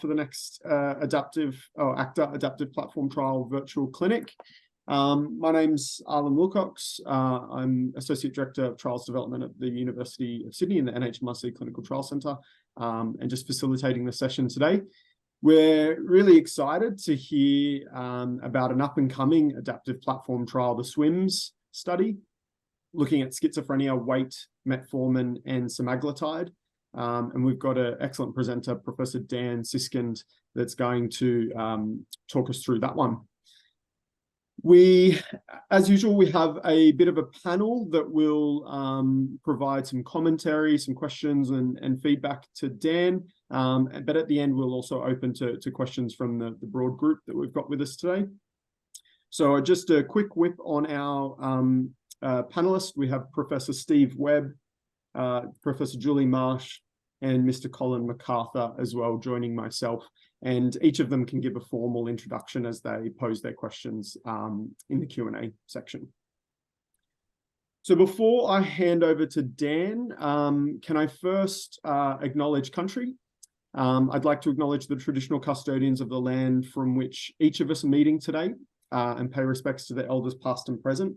for the next ACTA Adaptive Platform Trial Virtual Clinic. My name's Arlen Wilcox. I'm Associate Director of Trials Development at the University of Sydney in the NHMRC Clinical Trial Centre, and just facilitating the session today. We're really excited to hear about an up-and-coming adaptive platform trial, the SWIMS study, looking at schizophrenia, weight, metformin, and semaglutide. And we've got an excellent presenter, Professor Dan Siskind, that's going to talk us through that one. As usual, we have a bit of a panel that will provide some commentary, some questions and feedback to Dan. But at the end, we'll also open to questions from the broad group that we've got with us today. So just a quick whip on our panelists. We have Professor Steve Webb, Professor Julie Marsh, and Mr. Colin MacArthur as well, joining myself. And each of them can give a formal introduction as they pose their questions in the Q&A section. So before I hand over to Dan, can I first acknowledge country? I'd like to acknowledge the traditional custodians of the land from which each of us are meeting today and pay respects to the elders past and present.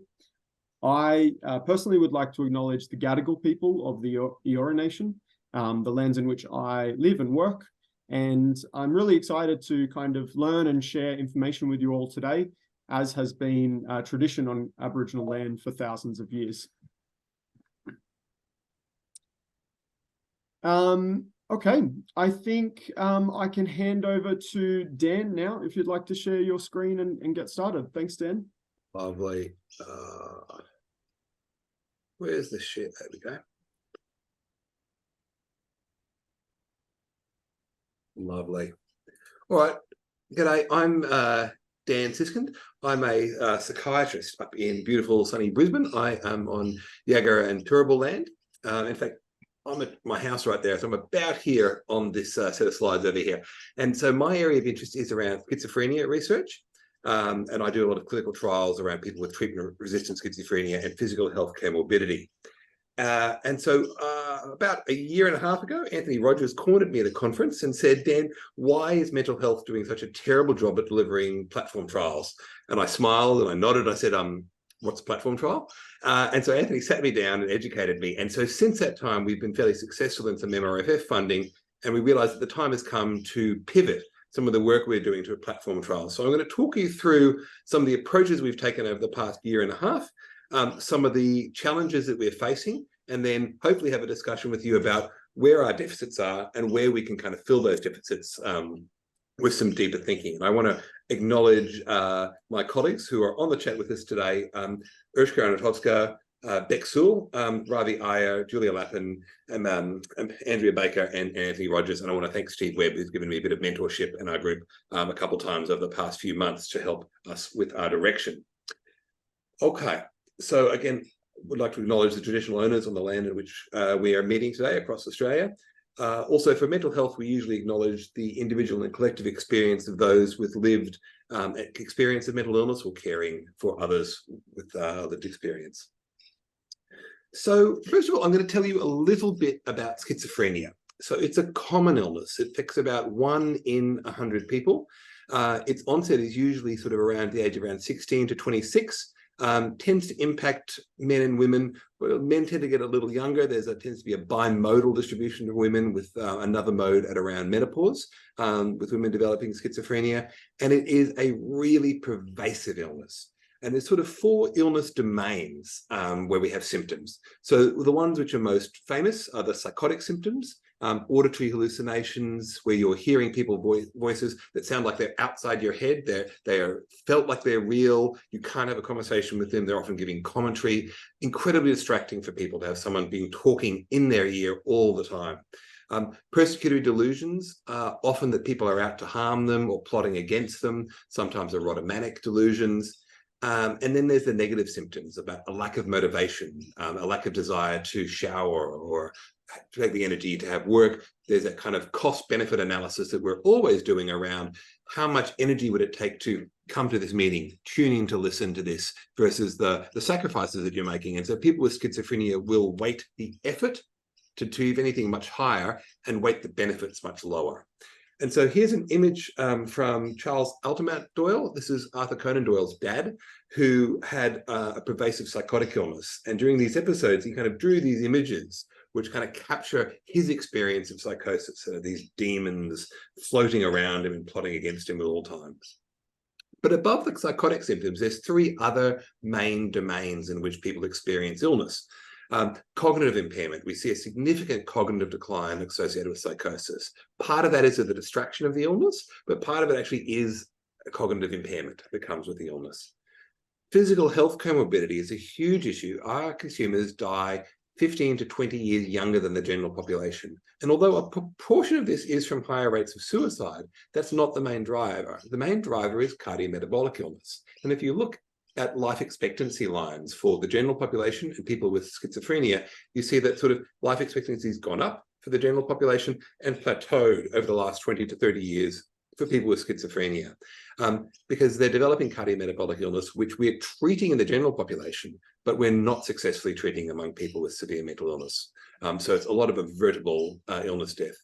I personally would like to acknowledge the Gadigal people of the Eora Nation, the lands in which I live and work. And I'm really excited to kind of learn and share information with you all today, as has been tradition on Aboriginal land for thousands of years. Okay, I think I can hand over to Dan now, if you'd like to share your screen and get started. Thanks, Dan. Lovely. Where's the shit? There we go. Lovely. All right. G'day. I'm Dan Siskind. I'm a psychiatrist up in beautiful sunny Brisbane. I am on Yagara and Turrbal land. In fact, I'm at my house right there. So I'm about here on this set of slides over here. And so my area of interest is around schizophrenia research. And I do a lot of clinical trials around people with treatment-resistant schizophrenia and physical health comorbidity. And so about a year and a half ago, Anthony Rogers cornered me at a conference and said, Dan, why is mental health doing such a terrible job at delivering platform trials? And I smiled and I nodded. I said, what's a platform trial? And so Anthony sat me down and educated me. And so since that time, we've been fairly successful in some MRFF funding. And we realized that the time has come to pivot some of the work we're doing to a platform trial. So I'm going to talk you through some of the approaches we've taken over the past year and a half, some of the challenges that we're facing, and then hopefully have a discussion with you about where our deficits are and where we can kind of fill those deficits with some deeper thinking. And I want to acknowledge my colleagues who are on the chat with us today, Urshka Anatovska, Beck Sewell, Ravi Iyer, Julia Lappin, Andrea Baker, and Anthony Rogers. And I want to thank Steve Webb, who's given me a bit of mentorship in our group a couple of times over the past few months to help us with our direction. Okay, so again, would like to acknowledge the traditional owners on the land in which we are meeting today across Australia. Also, for mental health, we usually acknowledge the individual and collective experience of those with lived experience of mental illness or caring for others with lived experience. So first of all, I'm going to tell you a little bit about schizophrenia. So it's a common illness. It affects about 1 in 100 people. Its onset is usually sort of around the age of around 16 to 26. Tends to impact men and women. Well, men tend to get a little younger. There tends to be a bimodal distribution of women with another mode at around menopause, with women developing schizophrenia. And it is a really pervasive illness. And there's sort of 4 illness domains where we have symptoms. So the ones which are most famous are the psychotic symptoms, auditory hallucinations, where you're hearing people's voices that sound like they're outside your head. They are felt like they're real. You can't have a conversation with them. They're often giving commentary. Incredibly distracting for people to have someone being talking in their ear all the time. Persecutory delusions, often that people are out to harm them or plotting against them. Sometimes erotomanic delusions. And then there's the negative symptoms about a lack of motivation, a lack of desire to shower or to take the energy to have work. There's a kind of cost-benefit analysis that we're always doing around how much energy would it take to come to this meeting, tune in to listen to this, versus the sacrifices that you're making. And so people with schizophrenia will weight the effort to achieve anything much higher and weight the benefits much lower. And so here's an image from Charles Altamont Doyle. This is Arthur Conan Doyle's dad, who had a pervasive psychotic illness. And during these episodes, he kind of drew these images which kind of capture his experience of psychosis. So these demons floating around him and plotting against him at all times. But above the psychotic symptoms, there's three other main domains in which people experience illness. Cognitive impairment. We see a significant cognitive decline associated with psychosis. Part of that is the distraction of the illness, but part of it actually is a cognitive impairment that comes with the illness. Physical health comorbidity is a huge issue. Our consumers die 15 to 20 years younger than the general population. And although a proportion of this is from higher rates of suicide, that's not the main driver. The main driver is cardiometabolic illness. And if you look at life expectancy lines for the general population and people with schizophrenia, you see that sort of life expectancy has gone up for the general population and plateaued over the last 20 to 30 years for people with schizophrenia, because they're developing cardiometabolic illness, which we're treating in the general population, but we're not successfully treating among people with severe mental illness. So it's a lot of avertible illness death.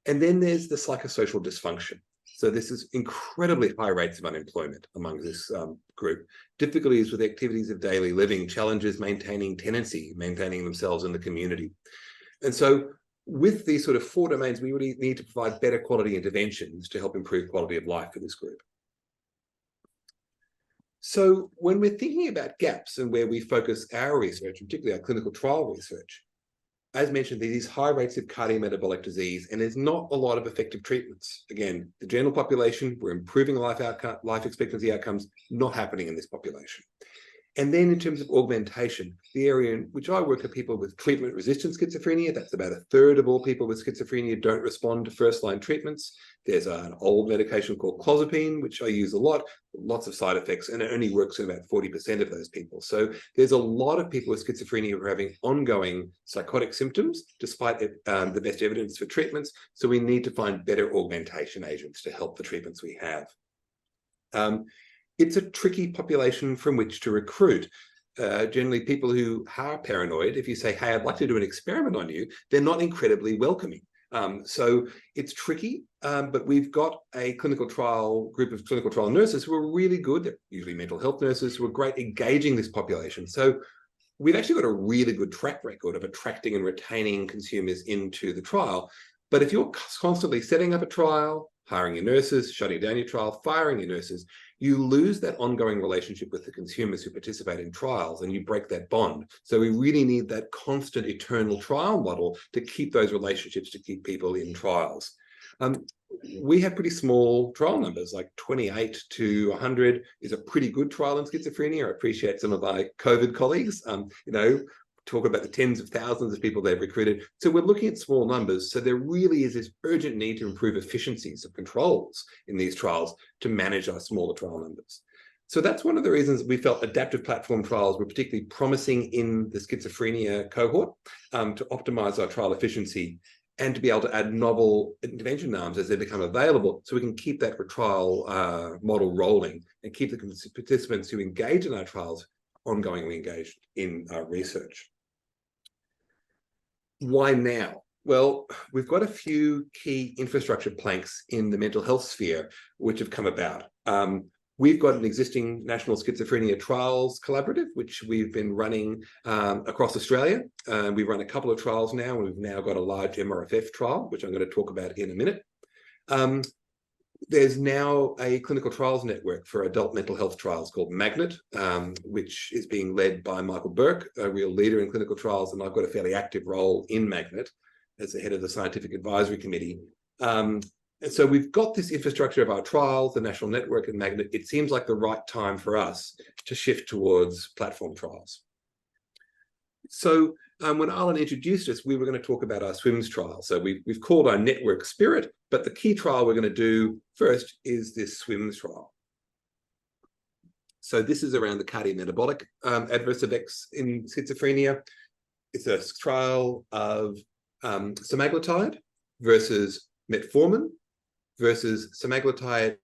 And then there's the psychosocial dysfunction. So this is incredibly high rates of unemployment among this group. Difficulties with activities of daily living, challenges maintaining tenancy, maintaining themselves in the community. And so with these sort of four domains, we really need to provide better quality interventions to help improve quality of life for this group. So when we're thinking about gaps and where we focus our research, particularly our clinical trial research, as mentioned, these high rates of cardiometabolic disease, and there's not a lot of effective treatments. Again, the general population, we're improving life expectancy outcomes, not happening in this population. And then in terms of augmentation, the area in which I work are people with treatment-resistant schizophrenia. That's about a third of all people with schizophrenia don't respond to first-line treatments. There's an old medication called clozapine, which I use a lot, lots of side effects, and it only works in about 40% of those people. So there's a lot of people with schizophrenia who are having ongoing psychotic symptoms, despite the best evidence for treatments. So we need to find better augmentation agents to help the treatments we have. It's a tricky population from which to recruit. Generally, people who are paranoid, if you say, hey, I'd like to do an experiment on you, they're not incredibly welcoming. So it's tricky, but we've got a clinical trial group of clinical trial nurses who are really good. They're usually mental health nurses who are great engaging this population. So we've actually got a really good track record of attracting and retaining consumers into the trial. But if you're constantly setting up a trial, hiring your nurses, shutting down your trial, firing your nurses, you lose that ongoing relationship with the consumers who participate in trials, and you break that bond. So we really need that constant eternal trial model to keep those relationships, to keep people in trials. We have pretty small trial numbers, like 28 to 100 is a pretty good trial in schizophrenia. I appreciate some of my COVID colleagues, talk about the tens of thousands of people they've recruited. So we're looking at small numbers. So there really is this urgent need to improve efficiencies of controls in these trials to manage our smaller trial numbers. So that's one of the reasons we felt adaptive platform trials were particularly promising in the schizophrenia cohort, to optimize our trial efficiency and to be able to add novel intervention arms as they become available, so we can keep that trial model rolling and keep the participants who engage in our trials ongoingly engaged in our research. Why now? Well, we've got a few key infrastructure planks in the mental health sphere which have come about. We've got an existing National Schizophrenia Trials Collaborative, which we've been running across Australia. We've run a couple of trials now, and we've now got a large MRFF trial, which I'm going to talk about in a minute. There's now a clinical trials network for adult mental health trials called Magnet, which is being led by Michael Burke, a real leader in clinical trials, and I've got a fairly active role in Magnet as the head of the scientific advisory committee. And so we've got this infrastructure of our trials, the national network and Magnet. It seems like the right time for us to shift towards platform trials. So when Alan introduced us, we were going to talk about our SWIMS trial. So we've called our network Spirit, but the key trial we're going to do first is this SWIMS trial. So this is around the cardiometabolic adverse effects in schizophrenia. It's a trial of Semaglutide versus Metformin versus Semaglutide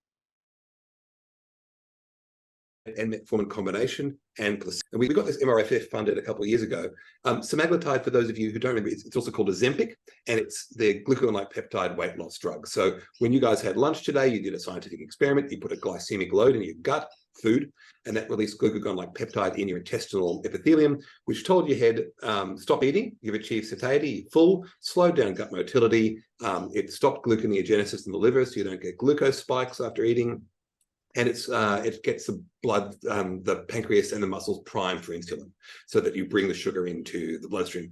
and metformin combination and placebo. And we got this MRFF funded a couple of years ago. Semaglutide, for those of you who don't remember, it's also called Ozempic, and it's the glucagon-like peptide weight loss drug. So when you guys had lunch today, you did a scientific experiment, you put a glycemic load in your gut, food, and that released glucagon-like peptide in your intestinal epithelium, which told your head, stop eating, you've achieved satiety, full, slowed down gut motility, it stopped gluconeogenesis in the liver, so you don't get glucose spikes after eating. And it gets the blood, the pancreas and the muscles primed for insulin so that you bring the sugar into the bloodstream.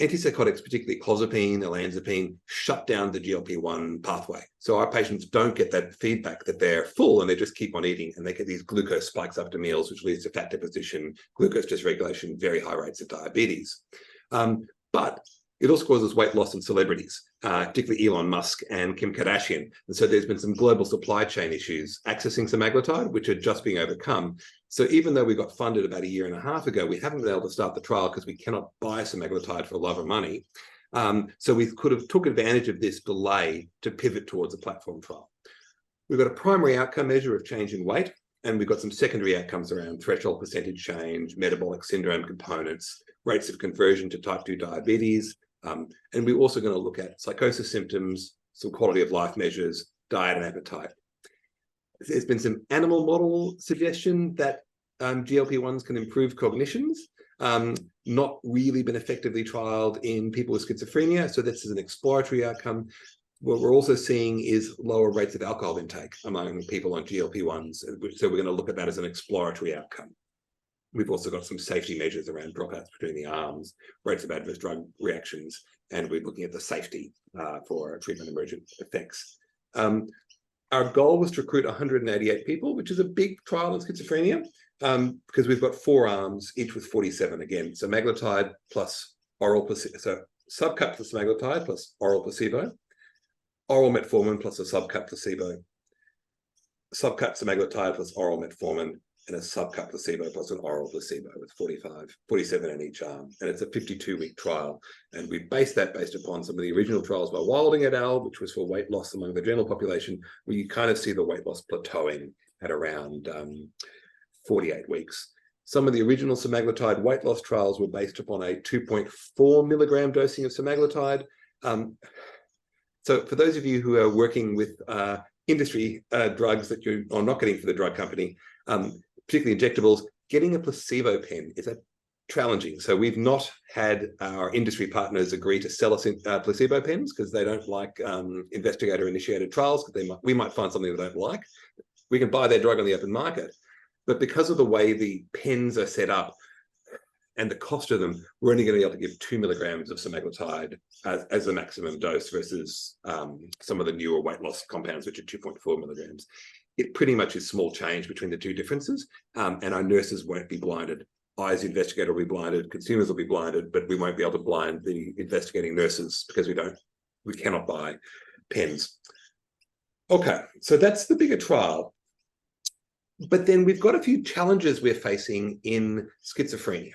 Antipsychotics, particularly clozapine, olanzapine, shut down the GLP-1 pathway. So our patients don't get that feedback that they're full and they just keep on eating, and they get these glucose spikes after meals, which leads to fat deposition, glucose dysregulation, very high rates of diabetes. But it also causes weight loss in celebrities, particularly Elon Musk and Kim Kardashian. And so there's been some global supply chain issues accessing semaglutide, which are just being overcome. So even though we got funded about 1.5 years ago, we haven't been able to start the trial because we cannot buy semaglutide for a lot of money. So we could have took advantage of this delay to pivot towards a platform trial. We've got a primary outcome measure of change in weight, and we've got some secondary outcomes around threshold percentage change, metabolic syndrome components, rates of conversion to type 2 diabetes, and we're also going to look at psychosis symptoms, some quality of life measures, diet and appetite. There's been some animal model suggestion that GLP-1s can improve cognitions, not really been effectively trialed in people with schizophrenia. So this is an exploratory outcome. What we're also seeing is lower rates of alcohol intake among people on GLP-1s. So we're going to look at that as an exploratory outcome. We've also got some safety measures around dropouts between the arms, rates of adverse drug reactions, and we're looking at the safety for treatment emergent effects. Our goal was to recruit 188 people, which is a big trial in schizophrenia, because we've got 4 arms, each with 47 again. So semaglutide plus oral placebo, so subcut plus semaglutide plus oral placebo, oral metformin plus a subcut placebo, subcut semaglutide plus oral metformin, and a subcut placebo plus an oral placebo with 47 in each arm. And it's a 52-week trial. And we based upon some of the original trials by Wilding et al., which was for weight loss among the general population, where you kind of see the weight loss plateauing at around 48 weeks. Some of the original semaglutide weight loss trials were based upon a 2.4 milligram dosing of semaglutide. So for those of you who are working with industry drugs that you are not getting for the drug company, particularly injectables, getting a placebo pen is challenging. So we've not had our industry partners agree to sell us placebo pens because they don't like investigator-initiated trials, because we might find something they don't like. We can buy their drug on the open market, but because of the way the pens are set up and the cost of them, we're only going to be able to give 2 milligrams of semaglutide as the maximum dose versus some of the newer weight loss compounds, which are 2.4 milligrams. It pretty much is small change between the two differences, and our nurses won't be blinded. I, as the investigator, will be blinded, consumers will be blinded, but we won't be able to blind the investigating nurses because we cannot buy pens. Okay, so that's the bigger trial. But then we've got a few challenges we're facing in schizophrenia.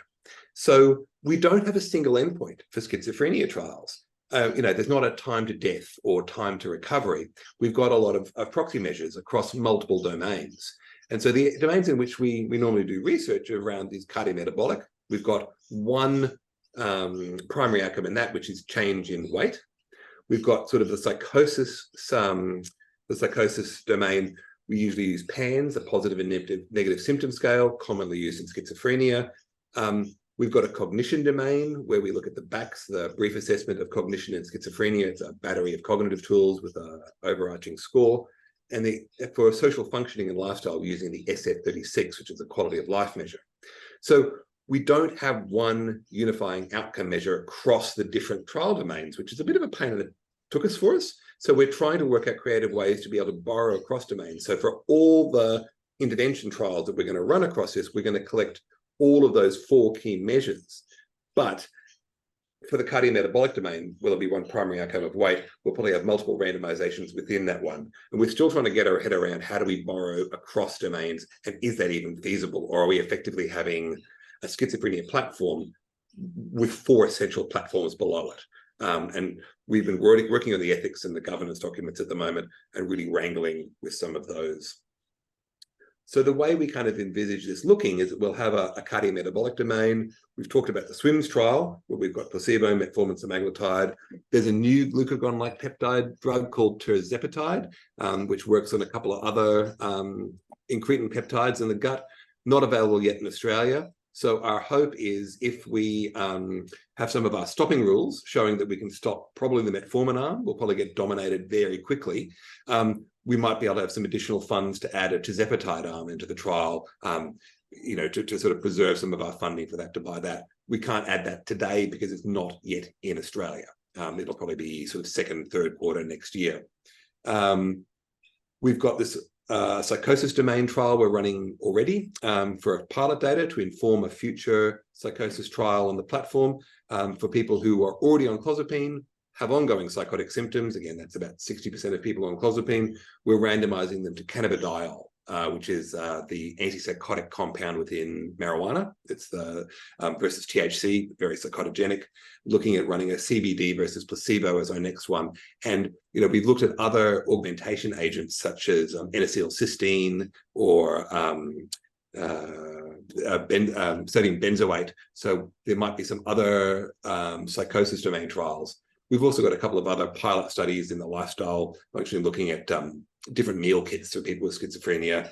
So we don't have a single endpoint for schizophrenia trials. There's not a time to death or time to recovery. We've got a lot of proxy measures across multiple domains. And so the domains in which we normally do research are around these cardiometabolic. We've got one primary outcome in that, which is change in weight. We've got sort of the psychosis domain. We usually use PANS, a positive and negative symptom scale, commonly used in schizophrenia. We've got a cognition domain where we look at the BACS, the brief assessment of cognition in schizophrenia. It's a battery of cognitive tools with an overarching score. And for social functioning and lifestyle, we're using the SF-36, which is a quality of life measure. So we don't have one unifying outcome measure across the different trial domains, which is a bit of a pain in the tuchus for us. So we're trying to work out creative ways to be able to borrow across domains. So for all the intervention trials that we're going to run across this, we're going to collect all of those 4 key measures. But for the cardiometabolic domain, will it be one primary outcome of weight? We'll probably have multiple randomizations within that one. And we're still trying to get our head around how do we borrow across domains, and is that even feasible? Or are we effectively having a schizophrenia platform with 4 essential platforms below it? And we've been working on the ethics and the governance documents at the moment and really wrangling with some of those. So the way we kind of envisage this looking is that we'll have a cardiometabolic domain. We've talked about the SWIMS trial, where we've got placebo, metformin, semaglutide. There's a new glucagon-like peptide drug called tirzepatide, which works on a couple of other incretin peptides in the gut, not available yet in Australia. So our hope is if we have some of our stopping rules showing that we can stop probably the metformin arm, we'll probably get dominated very quickly. We might be able to have some additional funds to add a tirzepatide arm into the trial, to sort of preserve some of our funding for that, to buy that. We can't add that today because it's not yet in Australia. It'll probably be sort of second, third quarter next year. We've got this psychosis domain trial we're running already for pilot data to inform a future psychosis trial on the platform for people who are already on clozapine, have ongoing psychotic symptoms. Again, that's about 60% of people on clozapine. We're randomizing them to cannabidiol, which is the antipsychotic compound within marijuana. It's the versus THC, very psychotogenic, looking at running a CBD versus placebo as our next one. And, we've looked at other augmentation agents such as N-acetylcysteine or sodium benzoate. So there might be some other psychosis domain trials. We've also got a couple of other pilot studies in the lifestyle, actually looking at different meal kits for people with schizophrenia.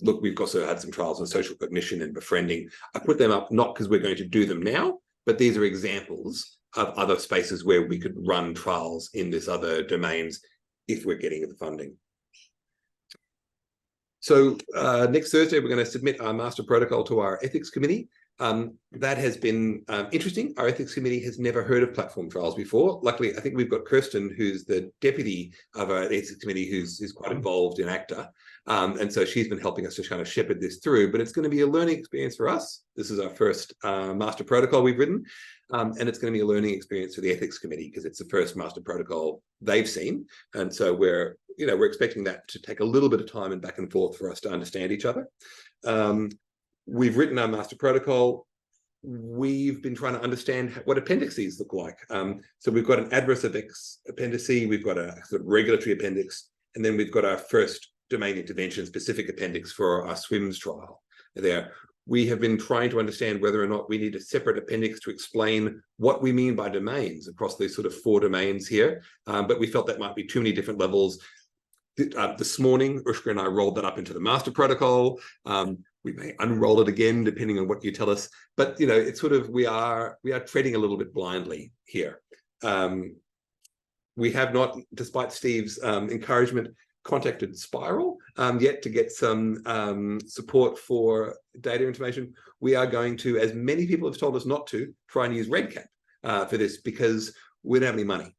Look, we've also had some trials on social cognition and befriending. I put them up not because we're going to do them now, but these are examples of other spaces where we could run trials in this other domains if we're getting the funding. So next Thursday, we're going to submit our master protocol to our ethics committee. That has been interesting. Our ethics committee has never heard of platform trials before. Luckily, I think we've got Kirsten, who's the deputy of our ethics committee, who's quite involved in ACTA. And so she's been helping us to kind of shepherd this through, but it's going to be a learning experience for us. This is our first master protocol we've written. And it's going to be a learning experience for the ethics committee because it's the first master protocol they've seen. And so we're expecting that to take a little bit of time and back and forth for us to understand each other. We've written our master protocol. We've been trying to understand what appendices look like. So we've got an adverse effects appendix, we've got a sort of regulatory appendix, and then we've got our first domain intervention specific appendix for our SWIMS trial there. We have been trying to understand whether or not we need a separate appendix to explain what we mean by domains across these sort of 4 domains here. But we felt that might be too many different levels. This morning, Ushka and I rolled that up into the master protocol. We may unroll it again, depending on what you tell us. But, it's sort of, we are treading a little bit blindly here. We have not, despite Steve's encouragement, contacted Spiral yet to get some support for data information. We are going to, as many people have told us not to, try and use REDCap for this because we don't have any money.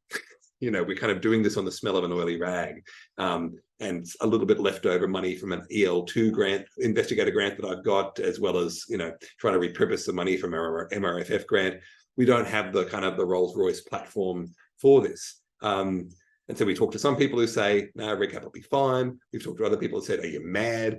We're kind of doing this on the smell of an oily rag, and a little bit leftover money from an EL2 grant, investigator grant that I've got, as well as, trying to repurpose the money from our MRFF grant. We don't have the kind of the Rolls-Royce platform for this. And so we talked to some people who say, no, REDCap will be fine. We've talked to other people who said, are you mad?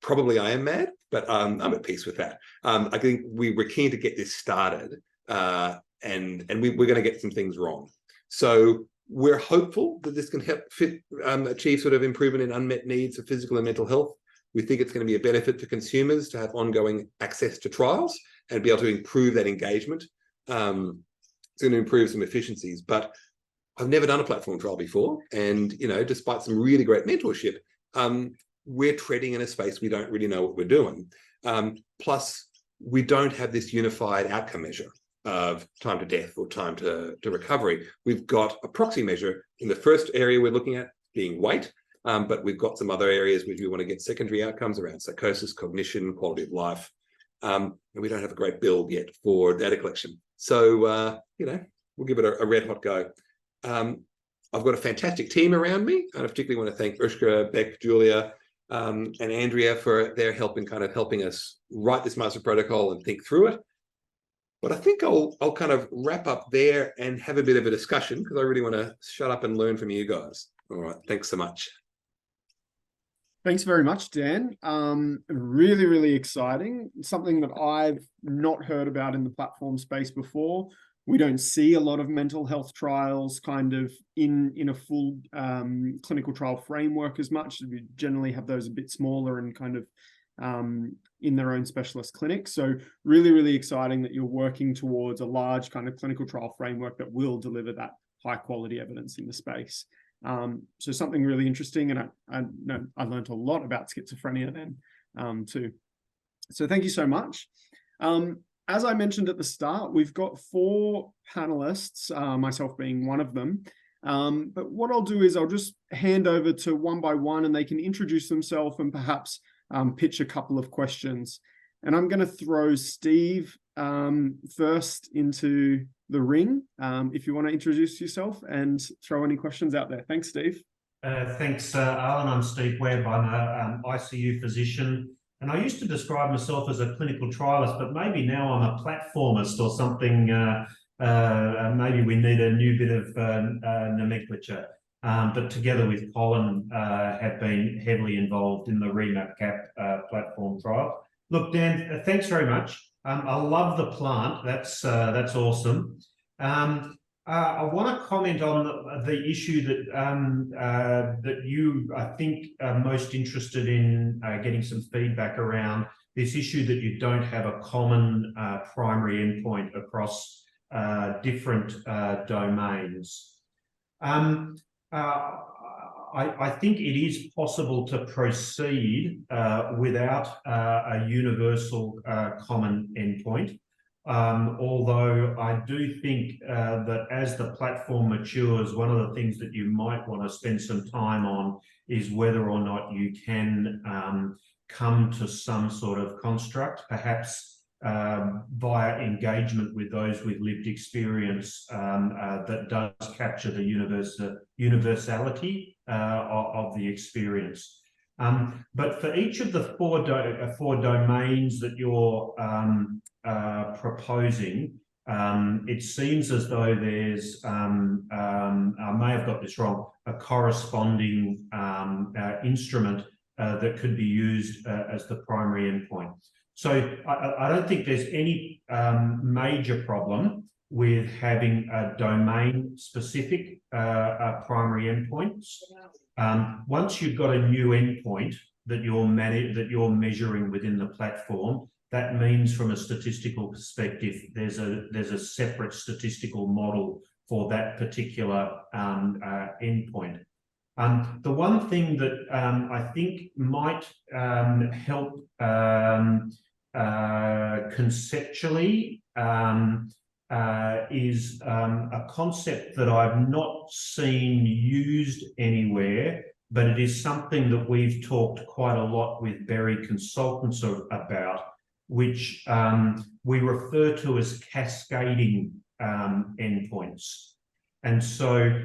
Probably I am mad, but I'm at peace with that. I think we were keen to get this started, and we're going to get some things wrong. So we're hopeful that this can help achieve sort of improvement in unmet needs of physical and mental health. We think it's going to be a benefit for consumers to have ongoing access to trials and be able to improve that engagement. It's going to improve some efficiencies, but I've never done a platform trial before. And, despite some really great mentorship, we're treading in a space we don't really know what we're doing. Plus, we don't have this unified outcome measure of time to death or time to recovery. We've got a proxy measure in the first area we're looking at being weight, but we've got some other areas which we want to get secondary outcomes around psychosis, cognition, quality of life. And we don't have a great build yet for data collection. So, we'll give it a red hot go. I've got a fantastic team around me, and I particularly want to thank Ushka, Beck, Julia, and Andrea for their help in kind of helping us write this master protocol and think through it. But I think I'll kind of wrap up there and have a bit of a discussion because I really want to shut up and learn from you guys. All right. Thanks so much. Thanks very much, Dan. Really, really exciting. Something that I've not heard about in the platform space before. We don't see a lot of mental health trials kind of in a full clinical trial framework as much. We generally have those a bit smaller and kind of in their own specialist clinics. So really, really exciting that you're working towards a large kind of clinical trial framework that will deliver that high quality evidence in the space. So something really interesting, and I learned a lot about schizophrenia then too. So thank you so much. As I mentioned at the start, we've got 4 panelists, myself being one of them. But what I'll do is I'll just hand over to one by one, and they can introduce themselves and perhaps pitch a couple of questions. And I'm going to throw Steve first into the ring, if you want to introduce yourself and throw any questions out there. Thanks, Steve. Thanks, Alan. I'm Steve Webb. I'm an ICU physician. And I used to describe myself as a clinical trialist, but maybe now I'm a platformist or something. Maybe we need a new bit of nomenclature. But together with Colin, have been heavily involved in the REMAP-CAP platform trial. Look, Dan, thanks very much. I love the plant. That's awesome. I want to comment on the issue that you, I think, are most interested in getting some feedback around, this issue that you don't have a common primary endpoint across different domains. I think it is possible to proceed without a universal common endpoint. Although I do think that as the platform matures, one of the things that you might want to spend some time on is whether or not you can come to some sort of construct, perhaps via engagement with those with lived experience that does capture the universality of the experience. But for each of the four domains that you're proposing, it seems as though there's, I may have got this wrong, a corresponding instrument that could be used as the primary endpoint. So I don't think there's any major problem with having a domain-specific primary endpoints. Once you've got a new endpoint that you're measuring within the platform, that means from a statistical perspective, there's a separate statistical model for that particular endpoint. The one thing that I think might help conceptually is a concept that I've not seen used anywhere, but it is something that we've talked quite a lot with Berry consultants about, which we refer to as cascading endpoints. And so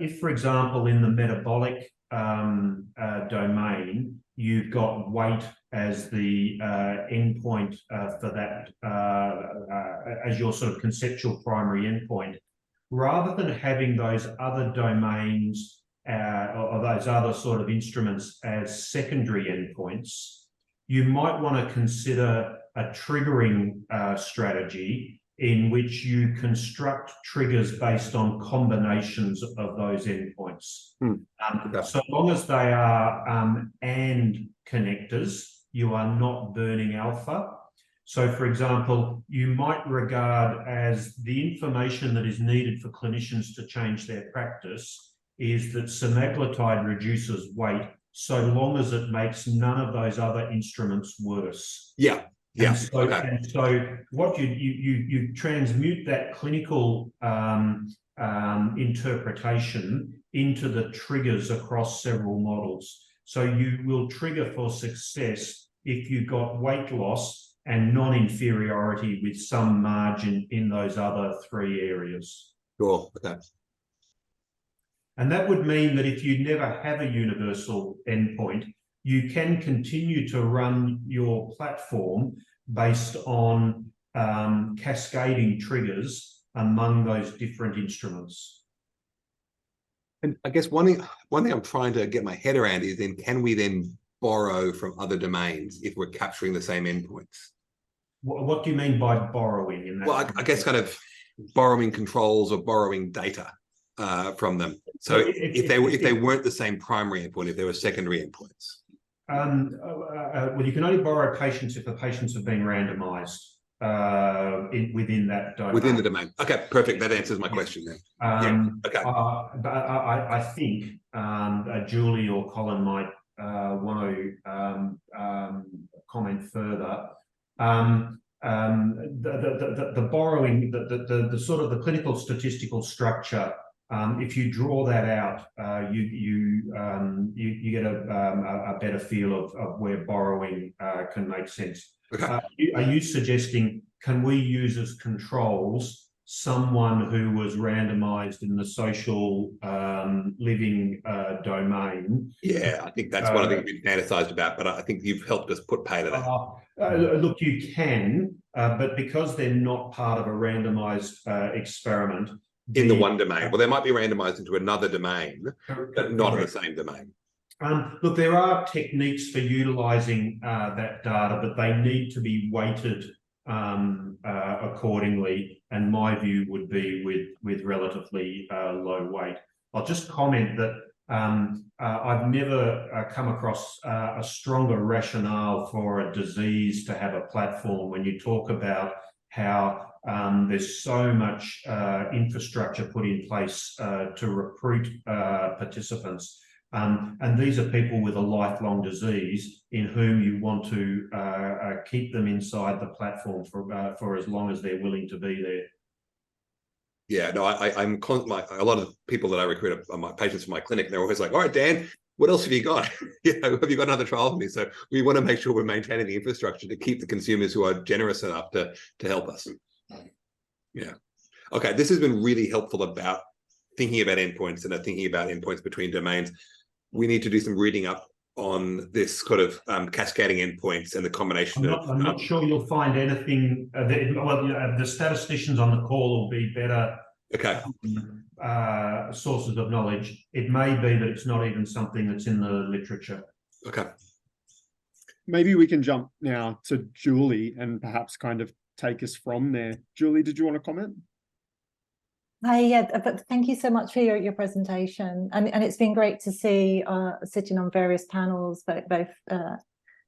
if, for example, in the metabolic domain, you've got weight as the endpoint for that, as your sort of conceptual primary endpoint, rather than having those other domains or those other sort of instruments as secondary endpoints, you might want to consider a triggering strategy in which you construct triggers based on combinations of those endpoints. So long as they are AND connectors, you are not burning alpha. So, for example, you might regard as the information that is needed for clinicians to change their practice is that semaglutide reduces weight so long as it makes none of those other instruments worse. Yeah. Yeah. And so what you transmute that clinical interpretation into the triggers across several models. So you will trigger for success if you've got weight loss and non-inferiority with some margin in those other 3 areas. Sure. Okay. And that would mean that if you never have a universal endpoint, you can continue to run your platform based on cascading triggers among those different instruments. And I guess one thing I'm trying to get my head around is then, can we then borrow from other domains if we're capturing the same endpoints? What do you mean by borrowing in that? Well, I guess kind of, borrowing controls or borrowing data from them. So if they weren't the same primary endpoint, if they were secondary endpoints. Well, you can only borrow patients if the patients have been randomized within that domain. Within the domain. Okay, perfect. That answers my question then. Okay. But I think Julie or Colin might want to comment further. The borrowing, the sort of the clinical statistical structure. If you draw that out, you get a better feel of where borrowing can make sense. Okay. Are you suggesting, can we use as controls someone who was randomized in the social living domain? Yeah, I think that's one of the things we've fantasized about, but I think you've helped us put pay to that. Look, you can, but because they're not part of a randomized experiment, in the one domain. Well, they might be randomized into another domain, but not in the same domain. Look, there are techniques for utilizing that data, but they need to be weighted accordingly. And my view would be with relatively low weight. I'll just comment that I've never come across a stronger rationale for a disease to have a platform when you talk about how there's so much infrastructure put in place to recruit participants. And these are people with a lifelong disease in whom you want to keep them inside the platform for as long as they're willing to be there. Yeah, no, I'm a lot of the people that I recruit are my patients for my clinic. They're always like, "All right, Dan, what else have you got? Have you got another trial for me?" So we want to make sure we're maintaining the infrastructure to keep the consumers who are generous enough to help us. Yeah. Okay, this has been really helpful about thinking about endpoints and thinking about endpoints between domains. We need to do some reading up on this sort of cascading endpoints and the combination I'm not sure you'll find anything. The statisticians on the call will be better sources of knowledge. It may be that it's not even something that's in the literature. Okay. Maybe we can jump now to Julie and perhaps kind of take us from there. Julie, did you want to comment? Hi, yeah, but thank you so much for your presentation, and it's been great to see sitting on various panels, both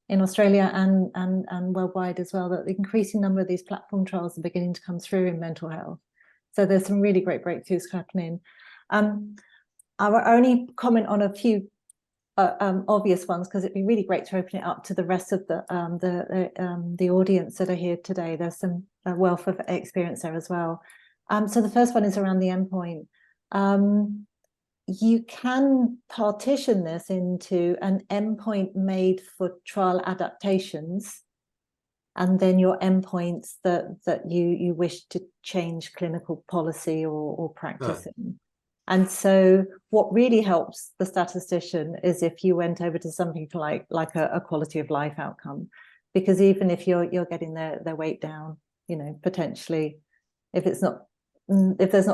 in Australia and worldwide as well, that the increasing number of these platform trials are beginning to come through in mental health. So there's some really great breakthroughs happening. I will only comment on a few obvious ones, because it'd be really great to open it up to the rest of the audience that are here today. There's some wealth of experience there as well. So the first one is around the endpoint. You can partition this into an endpoint made for trial adaptations, and then your endpoints that you wish to change clinical policy or practice in. And so what really helps the statistician is if you went over to something like a quality of life outcome, because even if you're getting their weight down, potentially, if there's not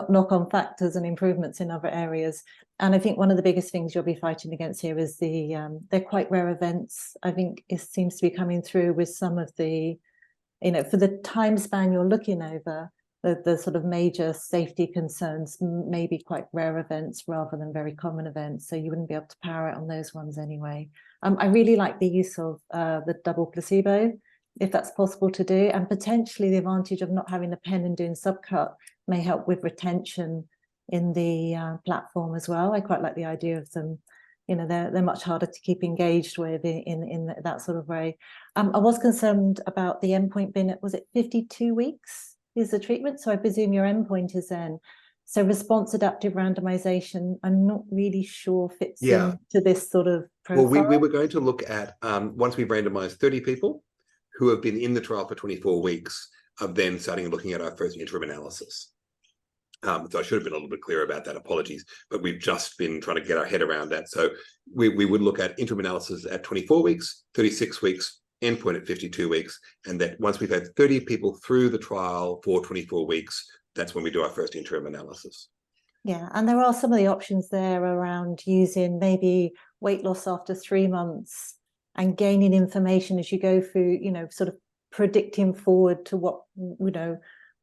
knock-on factors and improvements in other areas. And I think one of the biggest things you'll be fighting against here is they're quite rare events. I think it seems to be coming through with some of the, for the time span you're looking over, the sort of major safety concerns may be quite rare events rather than very common events. So you wouldn't be able to power it on those ones anyway. I really like the use of the double placebo, if that's possible to do, and potentially the advantage of not having a pen and doing subcut may help with retention in the platform as well. I quite like the idea of them, they're much harder to keep engaged with in that sort of way. I was concerned about the endpoint being, was it 52 weeks is the treatment? So I presume your endpoint is then. So response adaptive randomization, I'm not really sure fits into this sort of profile. Well, we were going to look at, once we've randomized 30 people who have been in the trial for 24 weeks, of then starting looking at our first interim analysis. So I should have been a little bit clearer about that, apologies, but we've just been trying to get our head around that. So we would look at interim analysis at 24 weeks, 36 weeks, endpoint at 52 weeks, and that once we've had 30 people through the trial for 24 weeks, that's when we do our first interim analysis. Yeah, and there are some of the options there around using maybe weight loss after 3 months and gaining information as you go through, sort of predicting forward to what,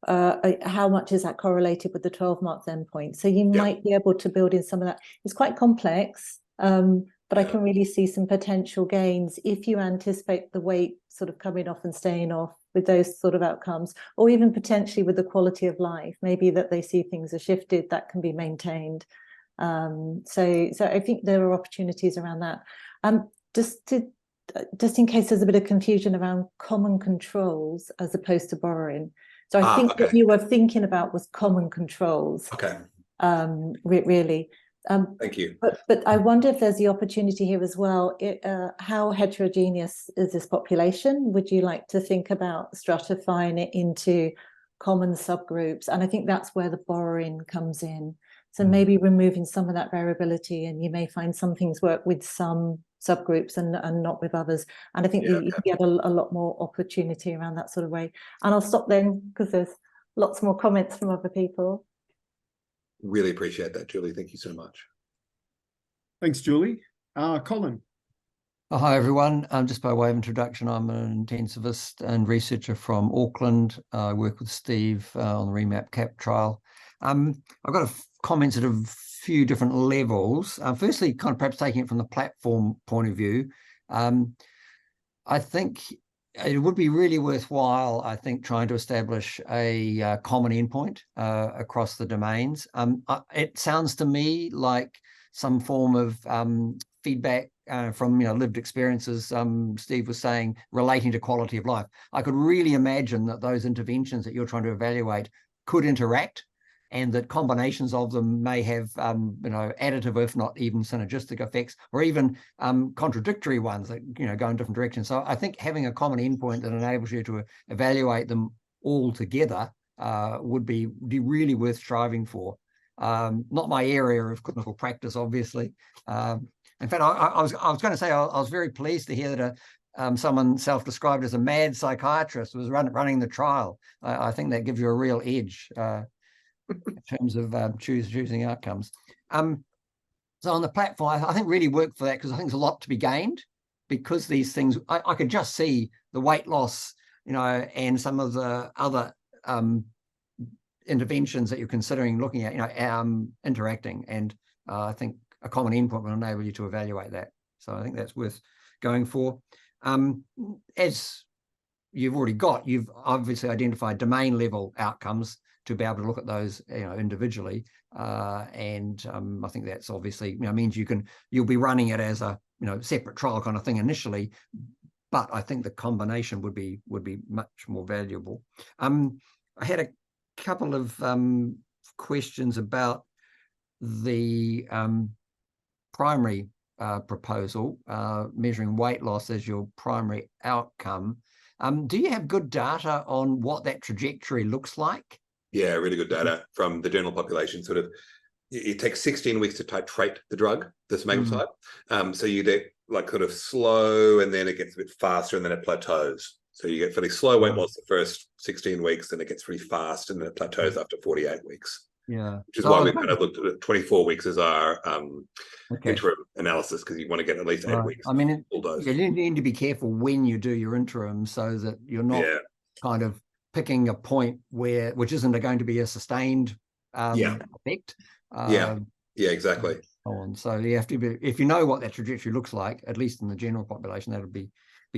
how much is that correlated with the 12-month endpoint? So you might be able to build in some of that. It's quite complex, but I can really see some potential gains if you anticipate the weight sort of coming off and staying off with those sort of outcomes, or even potentially with the quality of life, maybe that they see things are shifted that can be maintained. So I think there are opportunities around that. Just in case there's a bit of confusion around common controls as opposed to borrowing. So I think what you were thinking about was common controls. Okay. Really. Thank you. But I wonder if there's the opportunity here as well. How heterogeneous is this population? Would you like to think about stratifying it into common subgroups? And I think that's where the borrowing comes in. So maybe removing some of that variability, and you may find some things work with some subgroups and not with others. And I think you get a lot more opportunity around that sort of way. And I'll stop then because there's lots more comments from other people. Really appreciate that, Julie. Thank you so much. Thanks, Julie. Colin. Oh, hi, everyone. Just by way of introduction, I'm an intensivist and researcher from Auckland. I work with Steve on the REMAP CAP trial. I've got comments at a few different levels. Firstly, kind of perhaps taking it from the platform point of view, I think it would be really worthwhile, I think, trying to establish a common endpoint across the domains. It sounds to me like some form of feedback from lived experiences, Steve was saying, relating to quality of life. I could really imagine that those interventions that you're trying to evaluate could interact, and that combinations of them may have additive, if not even synergistic effects, or even contradictory ones that go in different directions. So I think having a common endpoint that enables you to evaluate them all together would be really worth striving for. Not my area of clinical practice, obviously. In fact, I was going to say I was very pleased to hear that someone self-described as a mad psychiatrist was running the trial. I think that gives you a real edge in terms of choosing outcomes. So on the platform, I think really work for that, because I think there's a lot to be gained, because these things, I could just see the weight loss, and some of the other interventions that you're considering looking at, interacting. And I think a common endpoint will enable you to evaluate that. So I think that's worth going for. As you've obviously identified domain level outcomes to be able to look at those individually, and I think that's obviously means you'll be running it as a separate trial kind of thing initially, but I think the combination would be much more valuable. I had a couple of questions about the primary proposal, measuring weight loss as your primary outcome. Do you have good data on what that trajectory looks like? Yeah, really good data from the general population. Sort of, it takes 16 weeks to titrate the drug, the semaglutide. So you get like sort of slow, and then it gets a bit faster, and then it plateaus. So you get fairly slow weight loss the first 16 weeks, and it gets really fast, and then it plateaus after 48 weeks. Yeah, which is why we kind of looked at 24 weeks as our interim analysis, because you want to get at least 8 weeks. I mean, full dose. You need to be careful when you do your interim, so that you're not kind of picking a point which isn't going to be a sustained effect. Yeah, exactly. So you have to be, if you know what that trajectory looks like, at least in the general population, that would be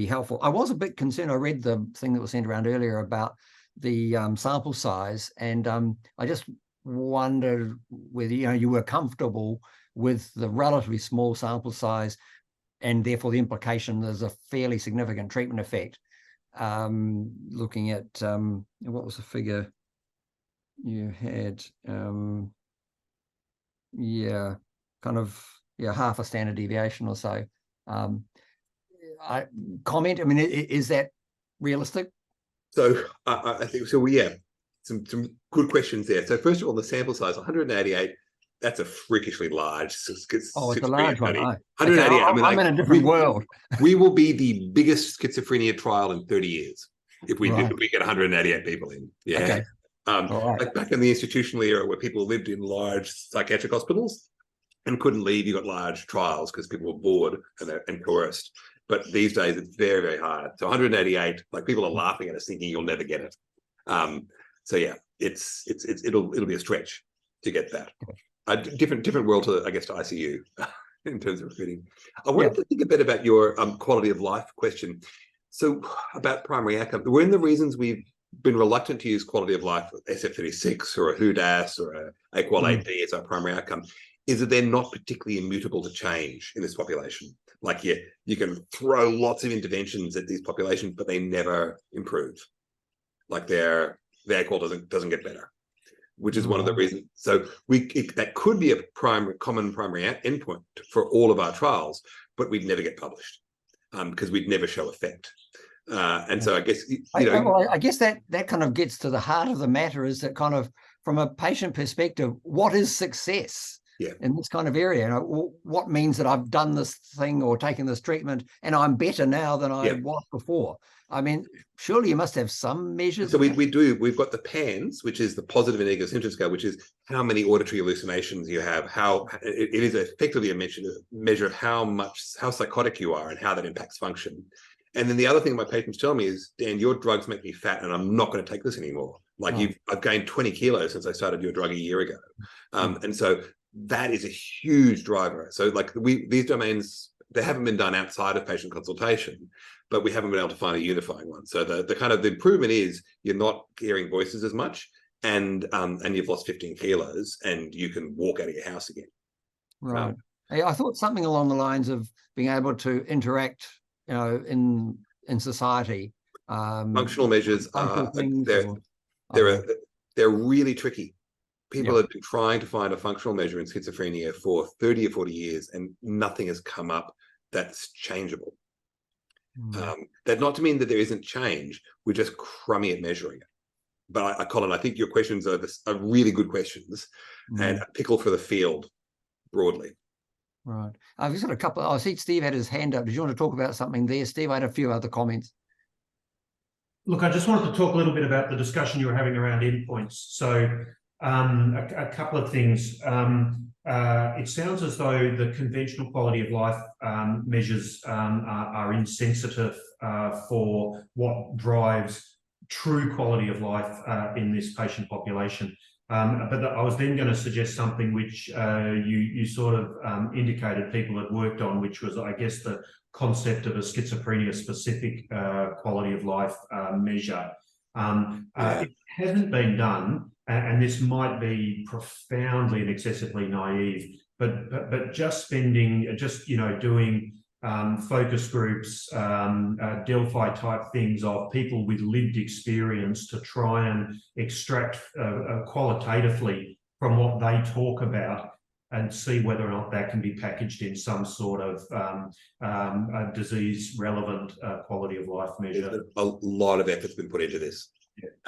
helpful. I was a bit concerned. I read the thing that was sent around earlier about the sample size, and I just wondered whether you were comfortable with the relatively small sample size, and therefore the implication there's a fairly significant treatment effect. Looking at what was the figure you had? Half a standard deviation or so. I mean, is that realistic? So I think so. Some good questions there. So first of all, the sample size 188. That's a freakishly large. It's a large one. 188. Okay, I mean, I'm in a different world. We will be the biggest schizophrenia trial in 30 years if we get 188 people in. Yeah. Okay. Like back in the institutional era, where people lived in large psychiatric hospitals and couldn't leave, you got large trials because people were bored and coerced. But these days, it's very, very hard. So 188, like, people are laughing at us, thinking you'll never get it. So yeah, it'll be a stretch to get that. A different world to, I guess, to ICU in terms of recruiting. I wanted to think a bit about your quality of life question. So about primary outcome, one of the reasons we've been reluctant to use quality of life, SF-36 or a HUDAS or a AQUAL-8D as our primary outcome, is that they're not particularly immutable to change in this population. Like you can throw lots of interventions at these populations, but they never improve. Like their AQUAL doesn't get better, which is one of the reasons. So that could be a common primary endpoint for all of our trials, but we'd never get published because we'd never show effect. And so I guess I guess that kind of gets to the heart of the matter, is that kind of from a patient perspective, what is success in this kind of area? What means that I've done this thing or taken this treatment and I'm better now than I was before? I mean, surely you must have some measures. So we do. We've got the PANS, which is the positive and negative symptom scale, which is how many auditory hallucinations you have. It is effectively a measure of how psychotic you are and how that impacts function. And then the other thing my patients tell me is, Dan, your drugs make me fat and I'm not going to take this anymore. Like I've gained 20 kilos since I started your drug a year ago. And so that is a huge driver. So like these domains, they haven't been done outside of patient consultation, but we haven't been able to find a unifying one. So the kind of the improvement is you're not hearing voices as much, and you've lost 15 kilos and you can walk out of your house again. Right. I thought something along the lines of being able to interact, in society. Functional measures are they're really tricky. People have been trying to find a functional measure in schizophrenia for 30 or 40 years, and nothing has come up that's changeable. That's not to mean that there isn't change. We're just crummy at measuring it. But Colin, I think your questions are really good questions and a pickle for the field broadly. Right. I've just got a couple. I see Steve had his hand up. Did you want to talk about something there, Steve? I had a few other comments. Look, I just wanted to talk a little bit about the discussion you were having around endpoints. So a couple of things. It sounds as though the conventional quality of life measures are insensitive for what drives true quality of life in this patient population. But I was then going to suggest something which you sort of indicated people had worked on, which was, I guess, the concept of a schizophrenia-specific quality of life measure. It hasn't been done, and this might be profoundly and excessively naive, but just doing focus groups, Delphi type things of people with lived experience to try and extract qualitatively from what they talk about and see whether or not that can be packaged in some sort of disease relevant quality of life measure. A lot of effort's been put into this.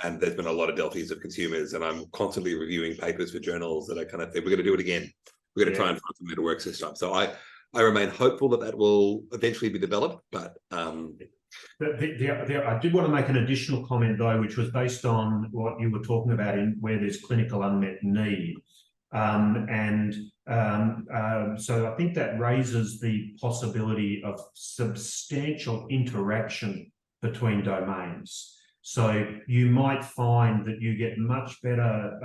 And there's been a lot of Delphis of consumers, and I'm constantly reviewing papers for journals that I kind of think we're going to do it again. We're going to try and find something that works this time. So I remain hopeful that will eventually be developed, but I did want to make an additional comment though, which was based on what you were talking about in where there's clinical unmet need. So I think that raises the possibility of substantial interaction between domains. So you might find that you get much better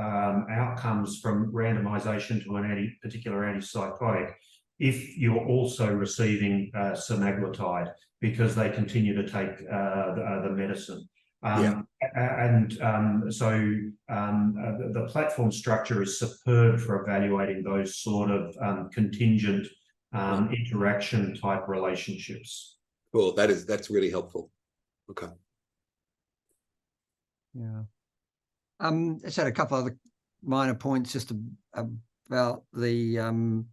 outcomes from randomization to an particular antipsychotic if you're also receiving semaglutide, because they continue to take the medicine. So the platform structure is superb for evaluating those sort of contingent interaction type relationships. Cool, that's really helpful. Okay. Yeah. I just had a couple other minor points just about the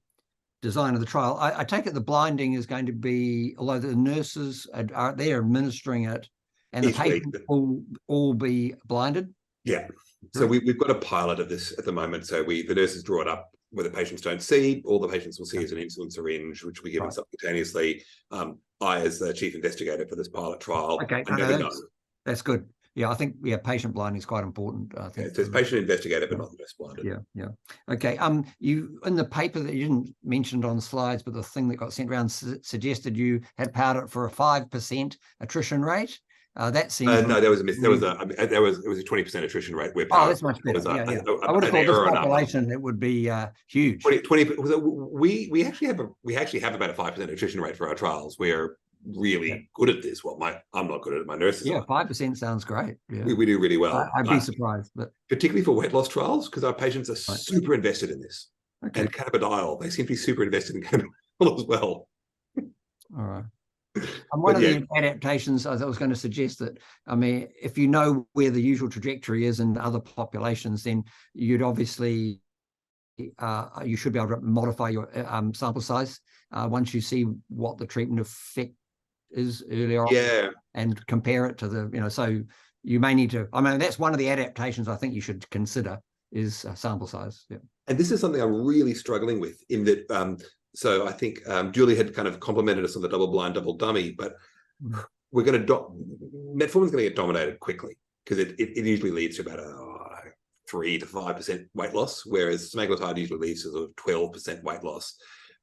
design of the trial. I take it the blinding is going to be, although the nurses are there administering it, and the patients will all be blinded? Yeah. So we've got a pilot of this at the moment. So the nurses draw it up where the patients don't see. All the patients will see is an insulin syringe, which we give them subcutaneously. I, as the chief investigator for this pilot trial, that's good. Yeah, I think patient blinding is quite important. I think so it's patient investigator, but not the nurse blinded. Yeah. Okay. You in the paper that you didn't mention on slides, but the thing that got sent around suggested you had powered it for a 5% attrition rate. That seems no, there was a miss. There was a it was a 20% attrition rate where oh, that's much better. Yeah, yeah. I would have thought this population it would be huge. 20 we actually have about a 5% attrition rate for our trials. We're really good at this. Well, I'm not good at it. My nurses yeah, are. 5% sounds great. Yeah. We do really well. I'd be surprised, but particularly for weight loss trials, because our patients are super invested in this. Okay. And cannabidiol, they seem to be super invested in cannabidiol as well. All right. And one of the adaptations I was going to suggest that, I mean, if you know where the usual trajectory is in other populations, then you'd obviously, you should be able to modify your sample size once you see what the treatment effect is earlier on, and compare it to the, so you may need to, I mean, that's one of the adaptations I think you should consider is sample size. Yeah. And this is something I'm really struggling with in that, so I think Julie had kind of complimented us on the double-blind, double-dummy, but we're going to metformin's going to get dominated quickly because it usually leads to about a 3 to 5% weight loss, whereas semaglutide usually leads to sort of 12% weight loss.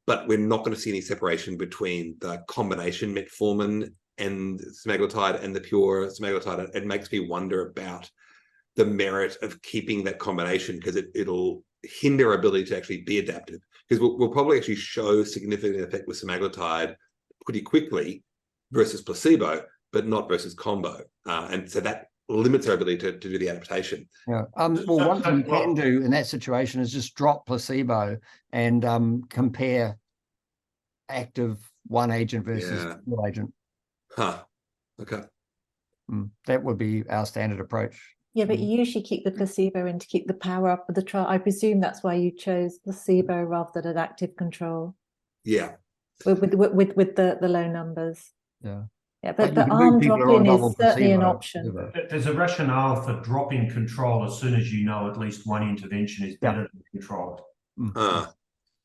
But we're not going to see any separation between the combination metformin and semaglutide and the pure semaglutide. It makes me wonder about the merit of keeping that combination, because it'll hinder our ability to actually be adaptive, because we'll probably actually show significant effect with semaglutide pretty quickly versus placebo, but not versus combo. And so that limits our ability to do the adaptation. Yeah. Well, one thing you can do in that situation is just drop placebo and compare active one agent versus full agent. Huh. Okay. That would be our standard approach. Yeah, but you usually keep the placebo in to keep the power up of the trial. I presume that's why you chose placebo rather than an active control. Yeah. With the low numbers. Yeah. Yeah, but the arm drop-in is certainly an option. There's a rationale for dropping control as soon as you know at least one intervention is better than controlled.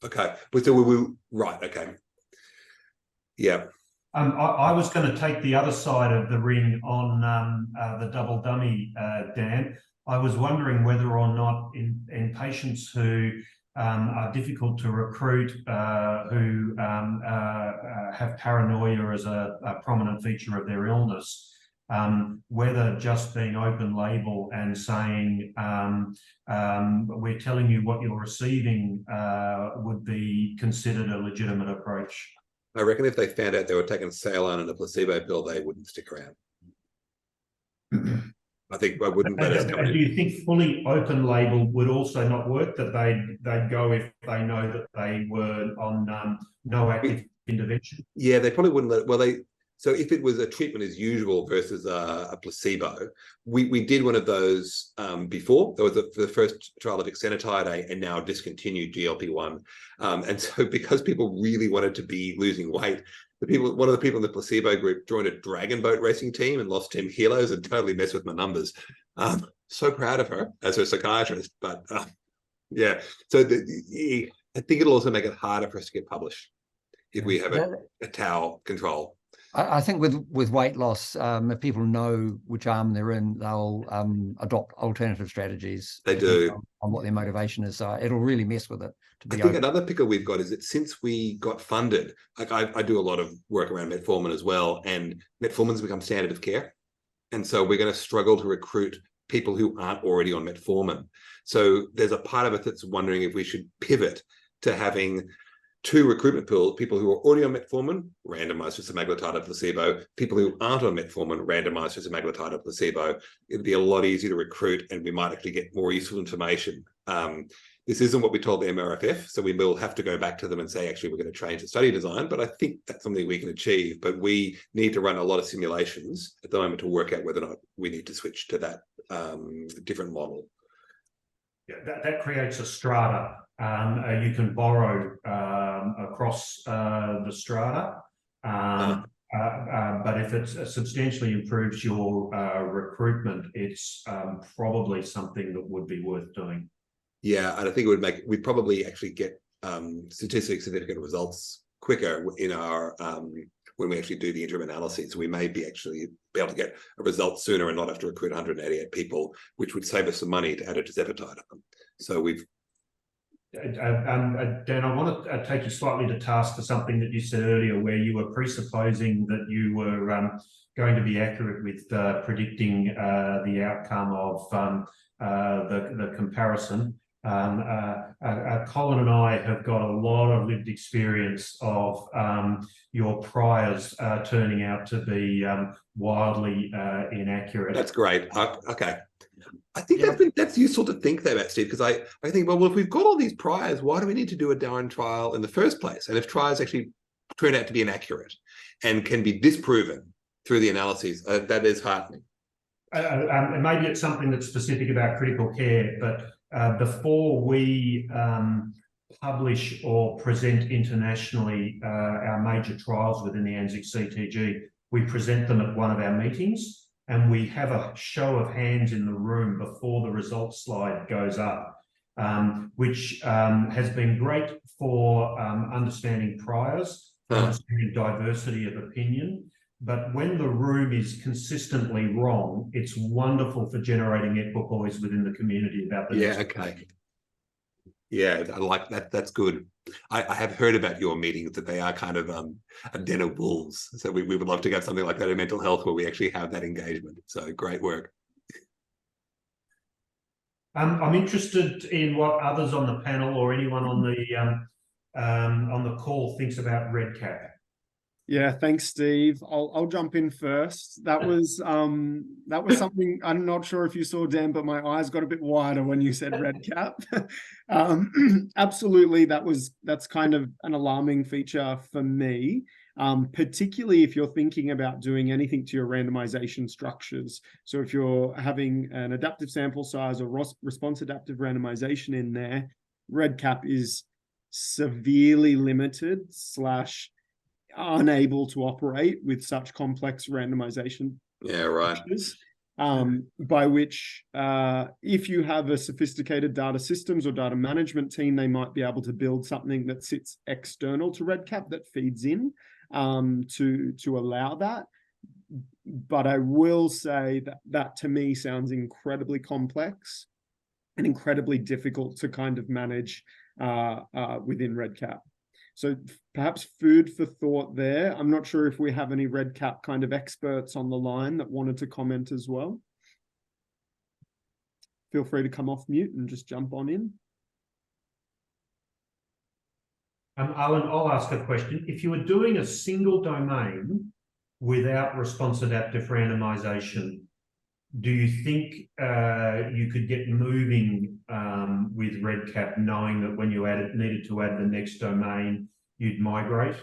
Okay. But so right. Okay. Yeah. I was going to take the other side of the ring on the double dummy, Dan. I was wondering whether or not in patients who are difficult to recruit, who have paranoia as a prominent feature of their illness, whether just being open label and saying, we're telling you what you're receiving would be considered a legitimate approach. I reckon if they found out they were taking saline and a placebo pill, they wouldn't stick around. I think I wouldn't let us come in. Do you think fully open label would also not work, that they'd go if they know that they were on no active intervention? Yeah, they probably wouldn't let. Well, so if it was a treatment as usual versus a placebo, we did one of those before. There was the first trial of exenatide, a now discontinued GLP-1, and so because people really wanted to be losing weight, one of the people in the placebo group joined a dragon boat racing team and lost 10 kilos and totally messed with my numbers. So proud of her as a psychiatrist, but yeah. So I think it'll also make it harder for us to get published if we have a tau control. I think with weight loss, if people know which arm they're in, they'll adopt alternative strategies. They do. On what their motivation is. So it'll really mess with it. I think another pickle we've got is that since we got funded, like I do a lot of work around metformin as well, and metformin's become standard of care. And so we're going to struggle to recruit people who aren't already on metformin. So there's a part of it that's wondering if we should pivot to having 2 recruitment pools: people who are already on metformin, randomized to semaglutide or placebo; people who aren't on metformin, randomized to semaglutide or placebo. It'd be a lot easier to recruit, and we might actually get more useful information. This isn't what we told the MRFF, so we will have to go back to them and say, actually, we're going to change the study design, but I think that's something we can achieve. But we need to run a lot of simulations at the moment to work out whether or not we need to switch to that different model. Yeah, that creates a strata. You can borrow across the strata, but if it substantially improves your recruitment, it's probably something that would be worth doing. Yeah, and I think we'd probably actually get statistically significant results quicker in our when we actually do the interim analyses. We may be able to get a result sooner and not have to recruit 188 people, which would save us some money to add it to tirzepatide. So Dan, I want to take you slightly to task for something that you said earlier, where you were presupposing that you were going to be accurate with predicting the outcome of the comparison. Colin and I have got a lot of lived experience of your priors turning out to be wildly inaccurate. That's great. Okay. I think that's useful to think about, Steve, because I think, well, if we've got all these priors, why do we need to do a Darwin trial in the first place? And if trials actually turn out to be inaccurate and can be disproven through the analyses, that is heartening. And maybe it's something that's specific about critical care, but before we publish or present internationally our major trials within the ANZIC CTG, we present them at one of our meetings. And we have a show of hands in the room before the results slide goes up, which has been great for understanding priors, understanding diversity of opinion. But when the room is consistently wrong, it's wonderful for generating equipoise within the community about the okay. Yeah, I like that. That's good. I have heard about your meetings, that they are kind of a den of wolves. So we would love to have something like that in mental health where we actually have that engagement. So great work. I'm interested in what others on the panel or anyone on the call thinks about REDCap. Yeah, thanks, Steve. I'll jump in first. That was something, I'm not sure if you saw, Dan, but my eyes got a bit wider when you said REDCap. Absolutely, that's kind of an alarming feature for me, particularly if you're thinking about doing anything to your randomization structures. So if you're having an adaptive sample size or response adaptive randomization in there, REDCap is severely limited / unable to operate with such complex randomization. Yeah, right. Structures, by which if you have a sophisticated data systems or data management team, they might be able to build something that sits external to REDCap that feeds in to allow that. But I will say that to me sounds incredibly complex and incredibly difficult to kind of manage within REDCap. So perhaps food for thought there. I'm not sure if we have any REDCap kind of experts on the line that wanted to comment as well. Feel free to come off mute and just jump on in. Owen, I'll ask a question. If you were doing a single domain without response adaptive randomization, do you think you could get moving with REDCap, knowing that when you needed to add the next domain, you'd migrate?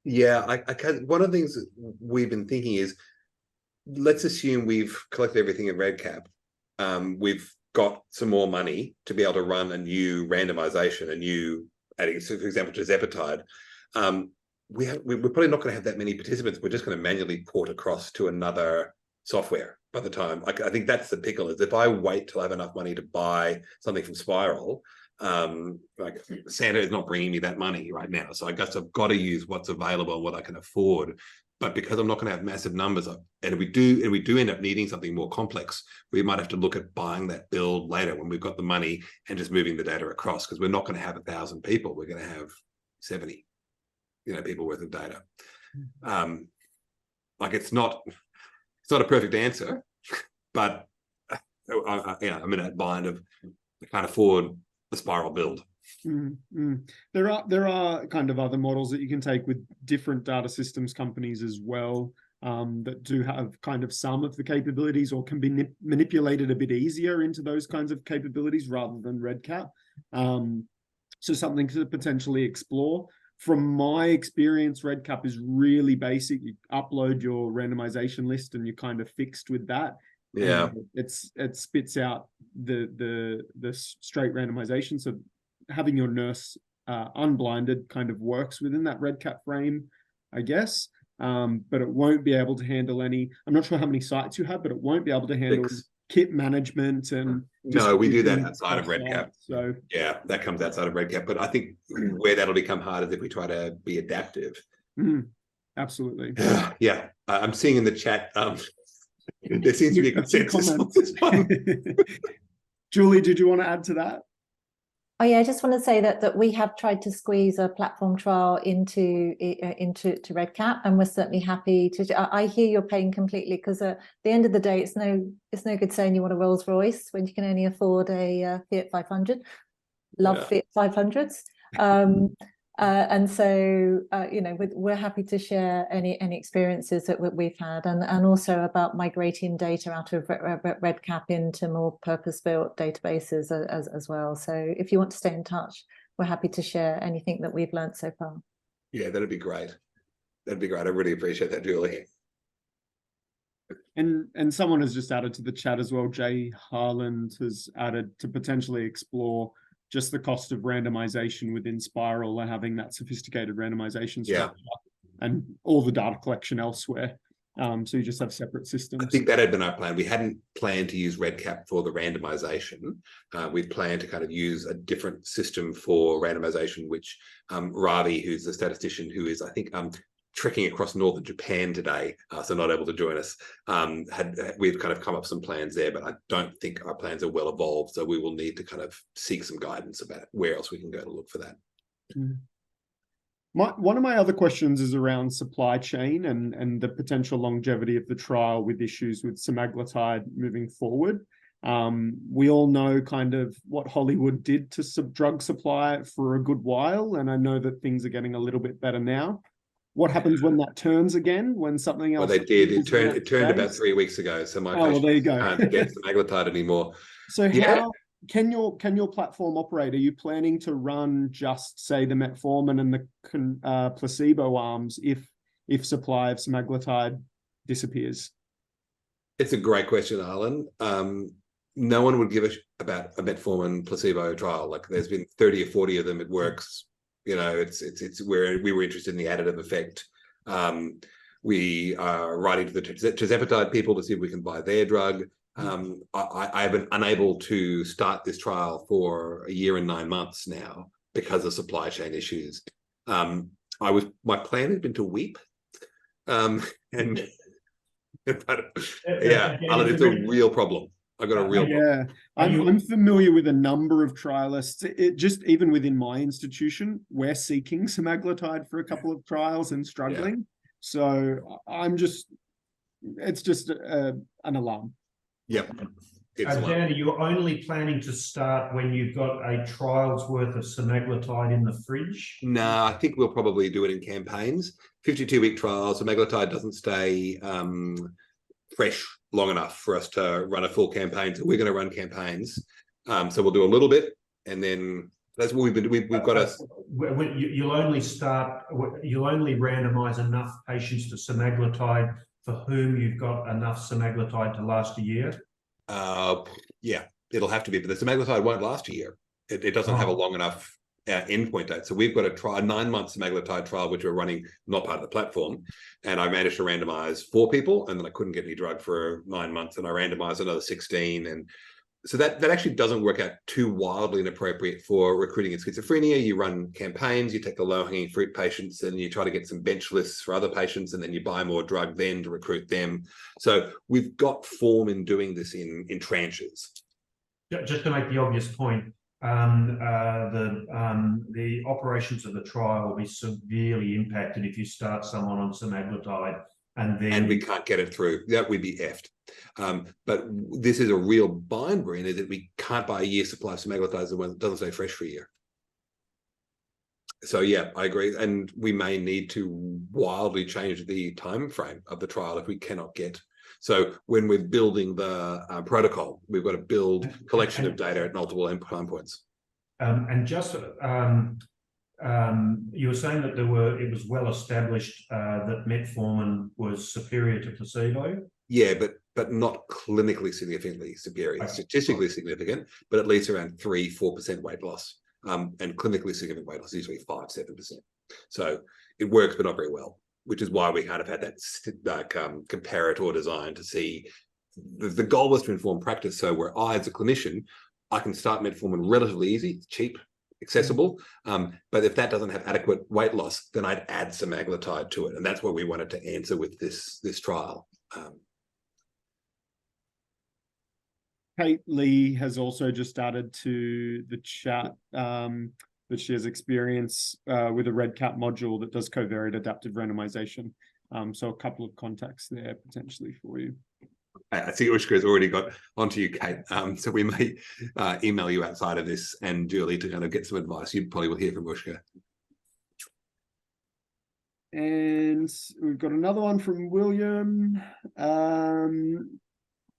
Yeah, I can. One of the things that we've been thinking is, let's assume we've collected everything in REDCap. We've got some more money to be able to run a new randomization, adding, so for example, to Zepatide. We're probably not going to have that many participants. We're just going to manually port across to another software by the time. I think that's the pickle, is if I wait till I have enough money to buy something from Spiral, like Santa is not bringing me that money right now. So I guess I've got to use what's available and what I can afford. But because I'm not going to have massive numbers, and if we do end up needing something more complex, we might have to look at buying that build later when we've got the money and just moving the data across, because we're not going to have 1,000 people. We're going to have 70, people worth of data. Like it's not a perfect answer, but I'm in that bind of I can't afford the Spiral build. There are kind of other models that you can take with different data systems companies as well, that do have kind of some of the capabilities or can be manipulated a bit easier into those kinds of capabilities rather than REDCap. So something to potentially explore. From my experience, REDCap is really basic. You upload your randomization list and you're kind of fixed with that. Yeah, it spits out the straight randomization. So having your nurse unblinded kind of works within that REDCap frame, I guess. But it won't be able to handle any. I'm not sure how many sites you have, but it won't be able to handle kit management and. No, we do that outside of REDCap. So yeah, that comes outside of REDCap. But I think where that'll become hard is if we try to be adaptive. Absolutely. Yeah, I'm seeing in the chat. There seems to be a consensus on this one. Julie, did you want to add to that? Oh yeah, I just want to say that we have tried to squeeze a platform trial into REDCap, and we're certainly happy to. I hear your pain completely, because at the end of the day, it's no good saying you want a Rolls Royce when you can only afford a Fiat 500. Love Fiat 500s. And so, you know, we're happy to share any experiences that we've had, and also about migrating data out of REDCap into more purpose-built databases as well. So if you want to stay in touch, we're happy to share anything that we've learned so far. Yeah, that'd be great. That'd be great. I really appreciate that, Julie. And someone has just added to the chat as well. Jay Harland has added to potentially explore just the cost of randomization within Spiral and having that sophisticated randomization structure and all the data collection elsewhere. So you just have separate systems. I think that had been our plan. We hadn't planned to use REDCap for the randomization. We planned to kind of use a different system for randomization, which Ravi, who's the statistician who is, I think, trekking across northern Japan today, so not able to join us, we've kind of come up with some plans there, but I don't think our plans are well evolved, so we will need to kind of seek some guidance about where else we can go to look for that. One of my other questions is around supply chain and the potential longevity of the trial with issues with semaglutide moving forward. We all know kind of what Hollywood did to drug supply for a good while, and I know that things are getting a little bit better now. What happens when that turns again? When something else? Well, they did. It turned about 3 weeks ago. So my patients there you go. can't get semaglutide anymore. So how can your platform operate? Are you planning to run just, say, the metformin and the placebo arms if supply of semaglutide disappears? It's a great question, Alan. No one would give a about a metformin placebo trial. Like, there's been 30 or 40 of them. It works. You know, it's where we were interested in the additive effect. We are writing to the tirzepatide people to see if we can buy their drug. I have been unable to start this trial for 1 year and 9 months now because of supply chain issues. My plan had been to weep, but yeah, Alan, it's a real problem. I've got a real problem. I'm familiar with a number of trialists. It just, even within my institution, we're seeking semaglutide for a couple of trials and struggling. Yeah. So it's just an alarm. Yep. Dan, are you only planning to start when you've got a trial's worth of semaglutide in the fridge? No, I think we'll probably do it in campaigns. 52-week trials. Semaglutide doesn't stay fresh long enough for us to run a full campaign. So we're going to run campaigns. So we'll do a little bit, and then that's what we've got us. You'll only randomize enough patients to semaglutide for whom you've got enough semaglutide to last a year? Yeah, it'll have to be, but the semaglutide won't last a year. It doesn't have a long enough endpoint date. So we've got a 9-month semaglutide trial, which we're running, not part of the platform. And I managed to randomize 4 people, and then I couldn't get any drug for 9 months, and I randomized another 16. And so that actually doesn't work out too wildly inappropriate for recruiting in schizophrenia. You run campaigns, you take the low-hanging fruit patients, and you try to get some bench lists for other patients, and then you buy more drug then to recruit them. So we've got form in doing this in tranches. Just to make the obvious point, the operations of the trial will be severely impacted if you start someone on semaglutide and we can't get it through. That would be effed. But this is a real bind brain, is that we can't buy a year's supply of semaglutide that doesn't stay fresh for a year. So yeah, I agree, and we may need to wildly change the time frame of the trial if we cannot get. So when we're building the protocol, we've got to build collection of data at multiple time points. And just you were saying that it was well established that metformin was superior to placebo. Yeah, but not clinically significantly superior. Okay. Statistically significant, but at least around 3-4% weight loss. And clinically significant weight loss is usually 5-7%. So it works, but not very well, which is why we kind of had that comparator design to see. The goal was to inform practice. So where I, as a clinician, I can start metformin relatively easy, cheap, accessible. But if that doesn't have adequate weight loss, then I'd add semaglutide to it. And that's what we wanted to answer with this trial. Kate Lee has also just added to the chat that she has experience with a REDCap module that does covariate adaptive randomization. So a couple of contacts there potentially for you. I think Ushka has already got onto you, Kate. So we may email you outside of this and Julie to kind of get some advice. You probably will hear from Ushka. And we've got another one from William.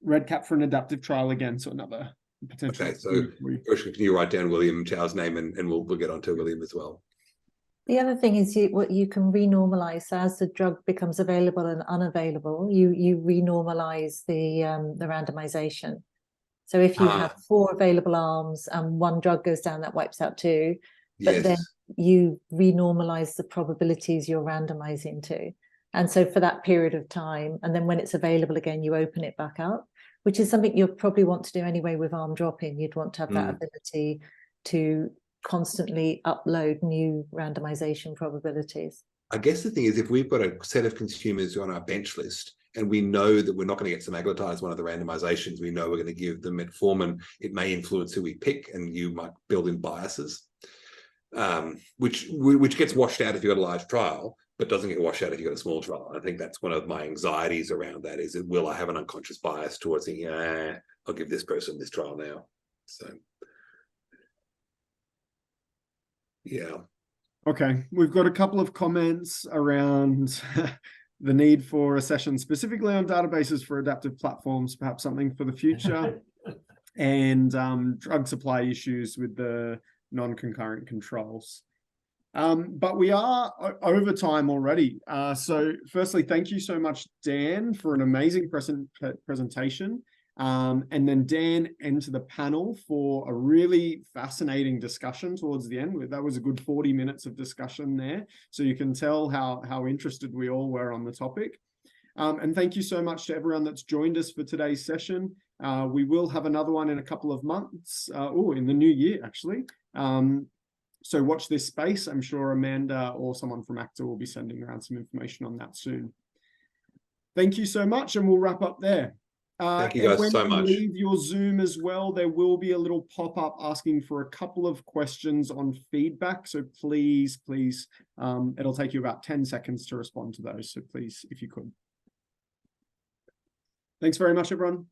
REDCap for an adaptive trial again, so another potential. Okay, so Ushka, can you write down William Chow's name and we'll get onto William as well. The other thing is what you can renormalize. So as the drug becomes available and unavailable, you renormalize the randomization. So if you have 4 available arms and 1 drug goes down, that wipes out 2. But Yes. then you renormalize the probabilities you're randomizing to. And so for that period of time, and then when it's available again, you open it back up, which is something you'll probably want to do anyway with arm drop-in. You'd want to have that ability to constantly upload new randomization probabilities. I guess the thing is, if we've got a set of consumers on our bench list and we know that we're not going to get Semaglutide as one of the randomizations, we know we're going to give them Metformin, it may influence who we pick, and you might build in biases, which gets washed out if you've got a large trial, but doesn't get washed out if you've got a small trial. I think that's one of my anxieties around that, is that will I have an unconscious bias towards thinking, I'll give this person this trial now. So yeah. Okay, we've got a couple of comments around the need for a session specifically on databases for adaptive platforms, perhaps something for the future, and drug supply issues with the non-concurrent controls. But we are over time already. So firstly, thank you so much, Dan, for an amazing presentation. And then Dan and to the panel for a really fascinating discussion towards the end. That was a good 40 minutes of discussion there. So you can tell how interested we all were on the topic. And thank you so much to everyone that's joined us for today's session. We will have another one in a couple of months, in the new year, actually. So watch this space. I'm sure Amanda or someone from ACTA will be sending around some information on that soon. Thank you so much, and we'll wrap up there. Thank you guys so much. When you leave your Zoom as well, there will be a little pop-up asking for a couple of questions on feedback. So please, it'll take you about 10 seconds to respond to those. So please, if you could. Thanks very much, everyone.